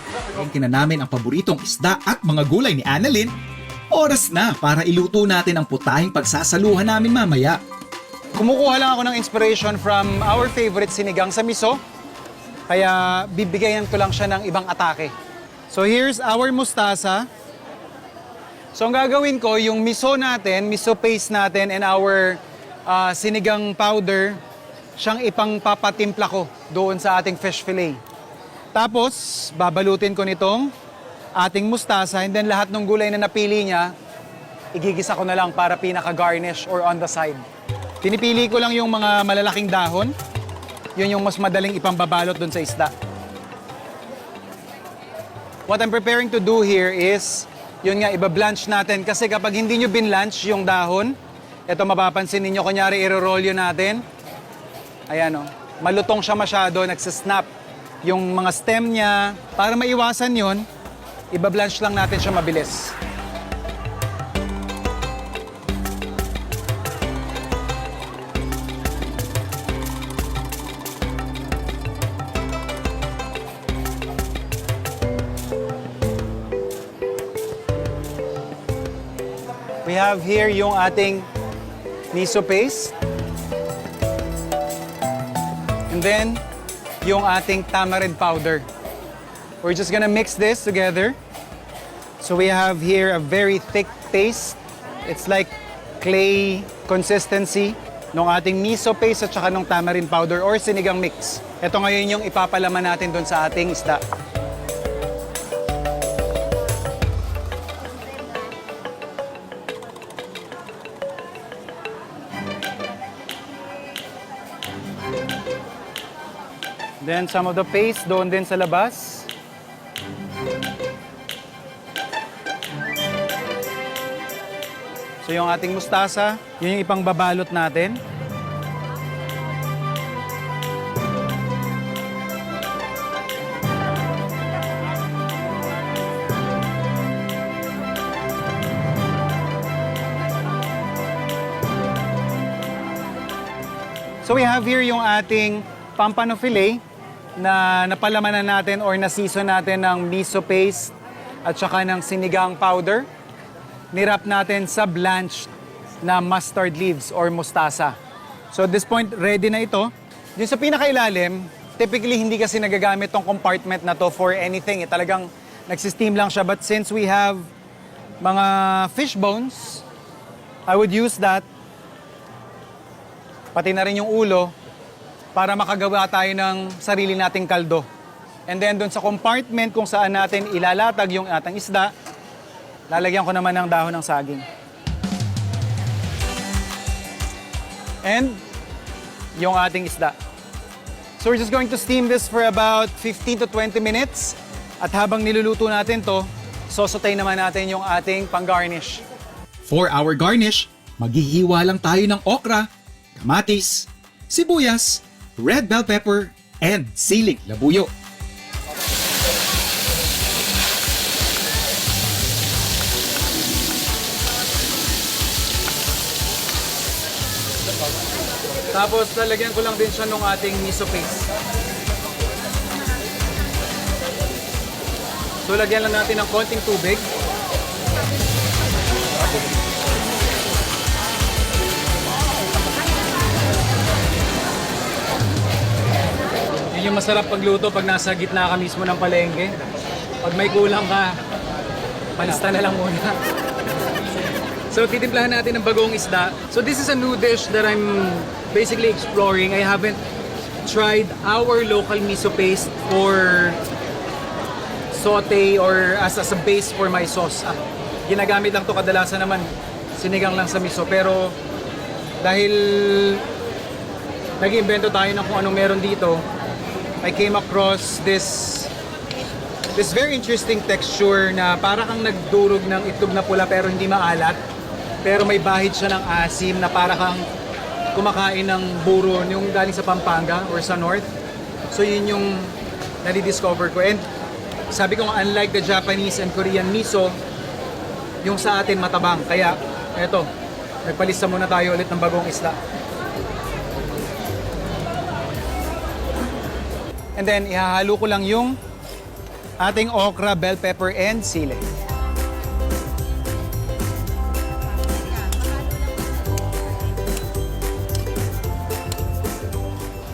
Palengke na namin ang paboritong isda at mga gulay ni Annalyn. Oras na para iluto natin ang putahing pagsasaluhan namin mamaya. Kumukuha lang ako ng inspiration from our favorite sinigang sa miso. Kaya bibigayan ko lang siya ng ibang atake. So here's our mustasa. So ang gagawin ko, yung miso natin, miso paste natin and our sinigang powder, siyang ipangpapatimpla ko doon sa ating fish fillet. Tapos, babalutin ko nitong ating mustasa and then lahat ng gulay na napili niya, igigisa ko na lang para pinaka-garnish or on the side. Pinipili ko lang yung mga malalaking dahon. Yun yung mas madaling ipambabalot doon sa isda. What I'm preparing to do here is, yun nga, iba-blanch natin. Kasi kapag hindi nyo binlanch yung dahon, ito mapapansin ninyo, kunyari i-rolyo natin. Ayan o, malutong siya masyado, nagsasnap yung mga stem niya. Para maiwasan yun, iba-blanch lang natin siya mabilis. We have here yung ating miso paste. And then, yung ating tamarind powder. We're just gonna mix this together. So we have here a very thick paste. It's like clay consistency ng ating miso paste at saka ng tamarind powder or sinigang mix. Ito ngayon yung ipapalaman natin doon sa ating isda. Then some of the paste doon din sa labas. So yung ating mustasa, yun yung ipangbabalot natin. So we have here yung ating pampano fillet na napalamanan natin or na-season natin ng miso paste at saka ng sinigang powder. Nirap natin sa blanched na mustard leaves or mustasa. So at this point, ready na ito. Yung sa pinakailalim, typically hindi kasi nagagamit tong compartment na to for anything. Talagang nagsisteam lang siya. But since we have mga fish bones, I would use that. Pati na rin yung ulo para makagawa tayo ng sarili nating kaldo. And then doon sa compartment kung saan natin ilalatag yung ating isda, lalagyan ko naman ng dahon ng saging. And yung ating isda. So we're just going to steam this for about 15 to 20 minutes. At habang niluluto natin to, sosotay naman natin yung ating pang-garnish. For our garnish, maghihiwa lang tayo ng okra, kamatis, sibuyas, red bell pepper, and siling labuyo. Tapos lalagyan ko lang din siya ng ating miso paste. So lagyan lang natin ng konting tubig. Yun yung masarap pagluto pag nasa gitna ka mismo ng palengke. Pag may kulang ka, palista na lang muna. So titimplahan natin ng bagong isda. So this is a new dish that I'm basically exploring. I haven't tried our local miso paste for saute or as a base for my sauce. Ginagamit lang to kadalasan naman sinigang lang sa miso. Pero dahil nag-iimbento tayo ng kung anong meron dito, I came across this very interesting texture na para kang nagdurog ng itlog na pula pero hindi maalat. Pero may bahid siya ng asim na para kang kumakain ng buron, yung galing sa Pampanga or sa North. So yun yung nadi-discover ko. And sabi ko, unlike the Japanese and Korean miso, yung sa atin matabang. Kaya eto, nagpalista muna tayo ulit ng bagong isda. And then, ihahalo ko lang yung ating okra, bell pepper, and sili.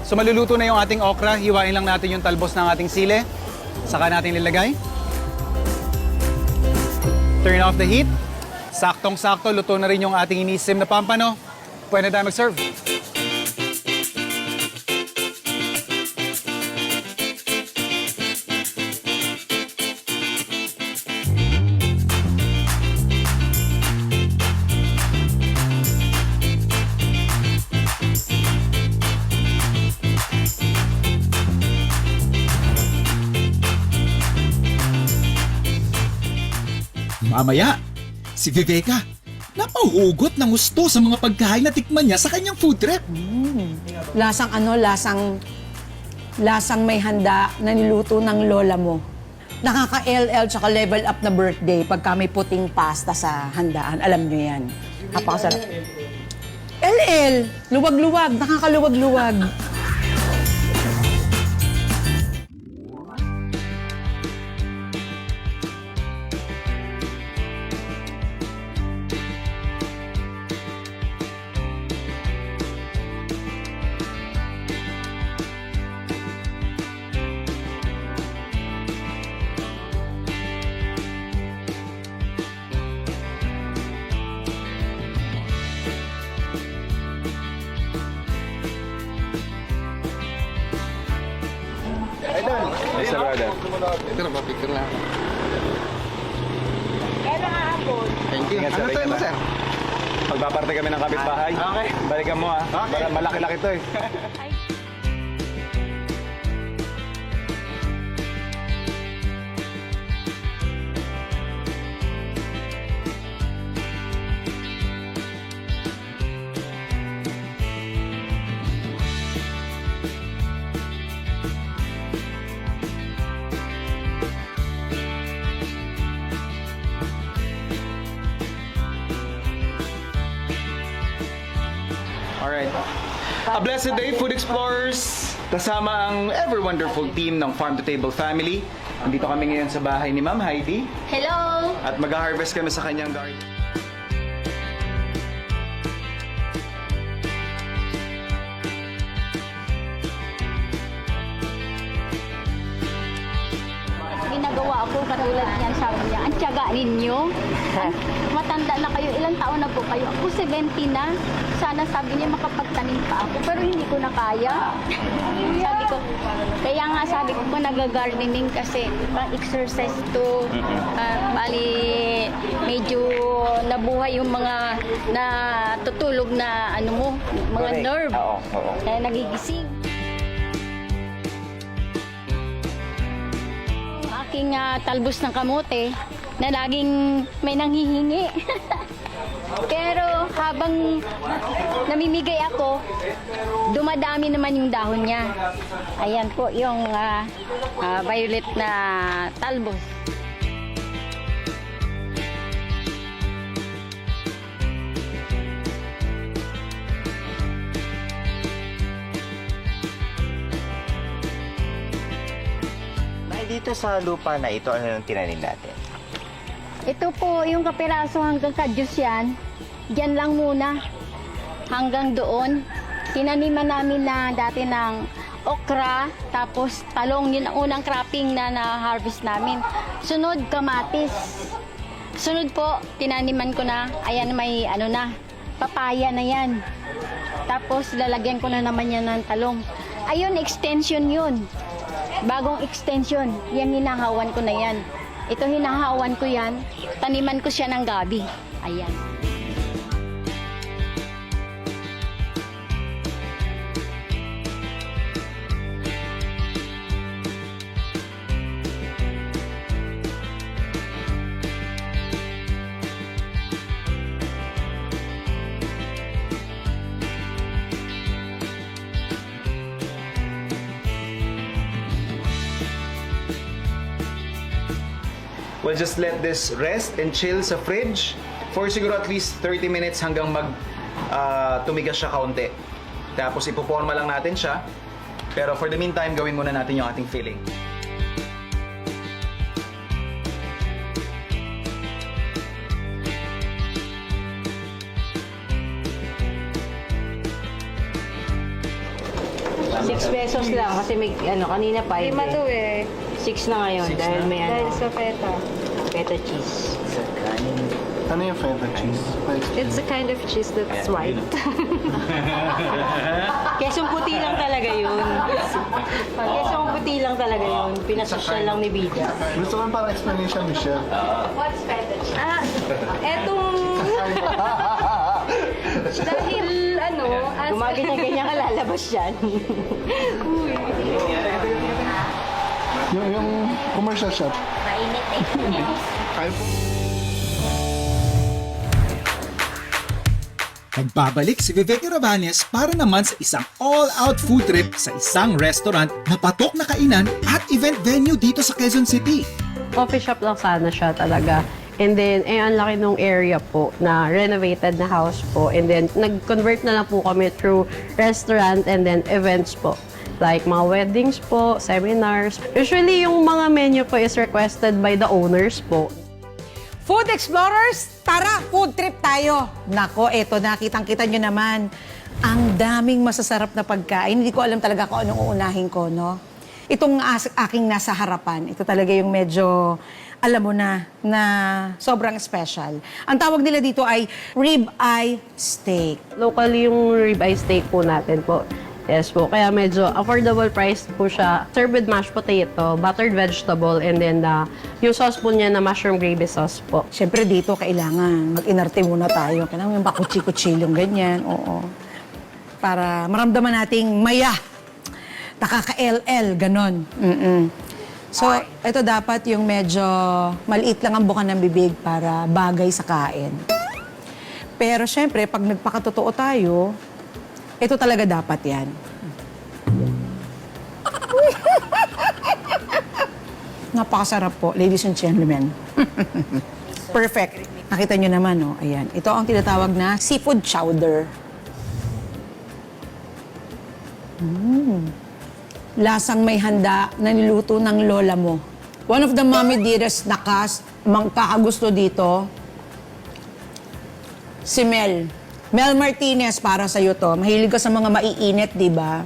So maluluto na yung ating okra, hiwain lang natin yung talbos ng ating sili. Saka natin nilagay. Turn off the heat. Saktong-sakto, luto na rin yung ating inisim na pampano. Pwede tayo mag-serve. Mamaya, si Viveka, napahugot ng gusto sa mga pagkain na tikman niya sa kanyang food trip. Lasang lasang may handa na niluto ng lola mo. Nakaka-LL tsaka level up na birthday pagka may puting pasta sa handaan. Alam nyo yan. Napakasarap. LL, luwag-luwag, nakakaluwag-luwag. Mr. Brother. Ito na, mapicture lang. Thank you. Ano to mo, sir? Pagpaparte kami ng kapitbahay. Okay. Balikan mo, ha? Okay. Malaki-laki to, eh. Alright. A blessed day, Food Explorers! Kasama ang ever-wonderful team ng Farm to Table family. Nandito kami ngayon sa bahay ni Ma'am Heidi. Hello! At mag-harvest kami sa kanyang garden. Ginagawa ko katulad niyan, sabi niya, ang tiyaga ninyo. Matanda na kayo, ilang taon na po kayo? Ako 70 na. Sana sabi niya makapagtanim pa ako, pero hindi ko na kaya. Sabi ko, kaya nga sabi ko po nag-gardening kasi exercise to. Bali, medyo nabuhay yung mga natutulog na ano mo, mga nerve. Kaya nagigising. Aking talbos ng kamote na laging may nanghihingi. Pero habang namimigay ako, dumadami naman yung dahon niya. Ayan po yung violet na talbos. Dito sa lupa na ito, ano yung tinanim natin? Ito po yung kapiraso hanggang kadyos yan. Diyan lang muna. Hanggang doon. Tinaniman namin na dati ng okra, tapos talong, yun ang unang cropping na na-harvest namin. Sunod, kamatis. Sunod po, tinaniman ko na, ayan may ano na, papaya na yan. Tapos lalagyan ko na naman yan ng talong. Ayun, extension yun. Bagong extension, yan hinahawan ko na yan. Ito hinahawan ko yan, taniman ko siya ng gabi. Ayan. We'll just let this rest and chill sa fridge for siguro at least 30 minutes hanggang tumigas siya kaunti. Tapos ipoporma lang natin siya. Pero for the meantime, gawin muna natin yung ating filling. ₱6 lang kasi may kanina 5 Lima to eh. 6 na ngayon dahil may Dahil sa feta. feta cheese. Ano yung feta cheese? It's a kind of cheese that's white. Kesong puti lang talaga yun. Kesong puti lang talaga yun. Pinasosyal lang ni Bida. Gusto ko yung parang explanation, Michelle. Etong... Dahil as... Gumaganyan-ganyan ka lalabas yan. Yung commercial shop. Mainit eh. Kaya po. Nagbabalik si Vivek Rabanes para naman sa isang all-out food trip sa isang restaurant na patok na kainan at event venue dito sa Quezon City. Coffee shop lang sana siya talaga. And then, ang laki nung area po na renovated na house po. And then, nag-convert na lang po kami through restaurant and then events po. Like mga weddings po, seminars. Usually, yung mga menu po is requested by the owners po. Food Explorers, tara, food trip tayo. Nako, eto, nakitang-kita nyo naman. Ang daming masasarap na pagkain. Hindi ko alam talaga kung anong uunahin ko, no? Itong aking nasa harapan, ito talaga yung medyo, alam mo na sobrang special. Ang tawag nila dito ay rib-eye steak. Locally yung ribeye steak po natin po. Yes po, kaya medyo affordable price po siya. Served with mashed potato, buttered vegetable, and then yung sauce po niya na mushroom gravy sauce po. Siyempre dito, kailangan mag-inarte muna tayo. Kailangan yung bakutsi-kutsilong ganyan, oo. Para maramdaman nating maya. Nakaka-LL, ganon. So, ito dapat yung medyo maliit lang ang buka ng bibig para bagay sa kain. Pero siyempre, pag nagpakatotoo tayo, ito talaga dapat yan. Napakasarap po, ladies and gentlemen. Perfect. Nakita nyo naman, no? Ayan. Ito ang tinatawag na seafood chowder. Lasang may handa na niluto ng lola mo. One of the mommy dearest na cast, magkakagusto dito, si Mel. Mel Martinez, para sa'yo to. Mahilig ka sa mga maiinit, di ba?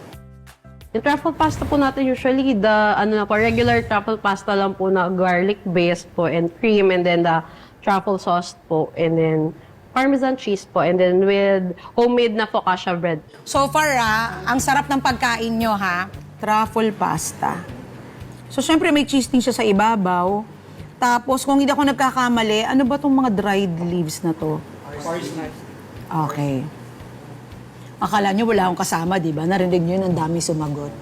Yung truffle pasta po natin usually, regular truffle pasta lang po na garlic based po and cream and then the truffle sauce po and then Parmesan cheese po and then with homemade na focaccia bread. So far, ang sarap ng pagkain nyo, ha? Truffle pasta. So, syempre, may cheese din siya sa ibabaw. Tapos, kung hindi ako nagkakamali, ano ba itong mga dried leaves na to? Okay. Akala nyo wala akong kasama, di ba? Narinig nyo yun, ang dami sumagot.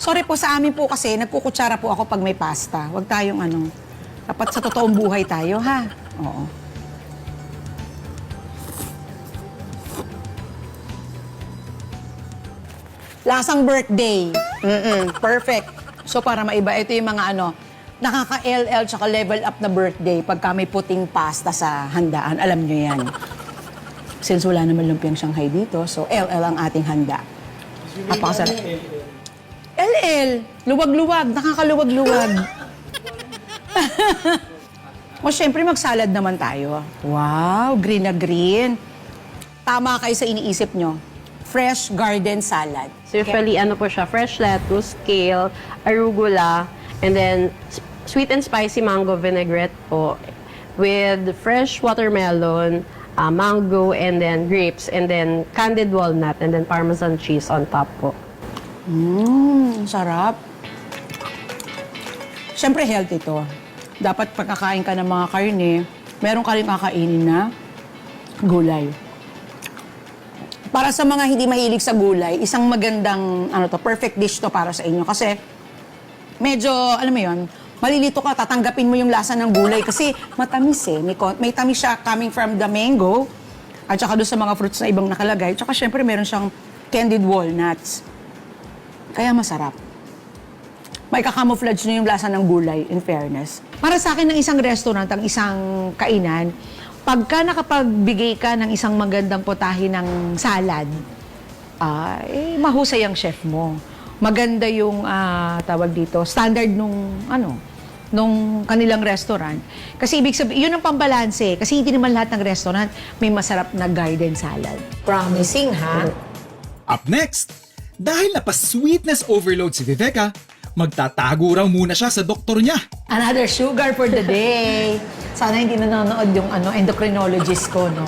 Sorry po, sa amin po kasi, nagkukutsara po ako pag may pasta. Huwag tayong dapat sa totoong buhay tayo, ha? Oo. Lasang birthday. Perfect. So, para maiba, ito yung mga nakaka-LL tsaka level up na birthday pagka may puting pasta sa handaan. Alam nyo yan. Since wala naman lumpiang Shanghai dito, so LL ang ating handa. Napakasarap. LL, luwag-luwag, nakakaluwag-luwag. O syempre, magsalad naman tayo. Wow, green na green. Tama kayo sa iniisip nyo. Fresh garden salad. So usually, po siya, fresh lettuce, kale, arugula, and then sweet and spicy mango vinaigrette po with fresh watermelon, mango, and then grapes, and then candied walnut, and then Parmesan cheese on top po. Sarap. Siyempre, healthy to. Dapat pagkakain ka ng mga karne, meron ka rin kakainin na gulay. Para sa mga hindi mahilig sa gulay, isang magandang, perfect dish to para sa inyo. Kasi, medyo, alam mo yun, malilito ka, tatanggapin mo yung lasa ng gulay kasi matamis eh. May tamis siya coming from the mango at saka doon sa mga fruits na ibang nakalagay. Tsaka syempre meron siyang candied walnuts. Kaya masarap. May kakamouflage na yung lasa ng gulay, in fairness. Para sa akin ng isang restaurant, ang isang kainan, pagka nakapagbigay ka ng isang magandang potahe ng salad, mahusay ang chef mo. maganda yung tawag dito, standard nung kanilang restaurant. Kasi ibig sabihin, yun ang pambalanse. Kasi hindi naman lahat ng restaurant may masarap na garden salad. Promising, ha? Up next, dahil napas-sweetness overload si Viveka, magtatago raw muna siya sa doktor niya. Another sugar for the day. Sana hindi nanonood yung endocrinologist ko, no?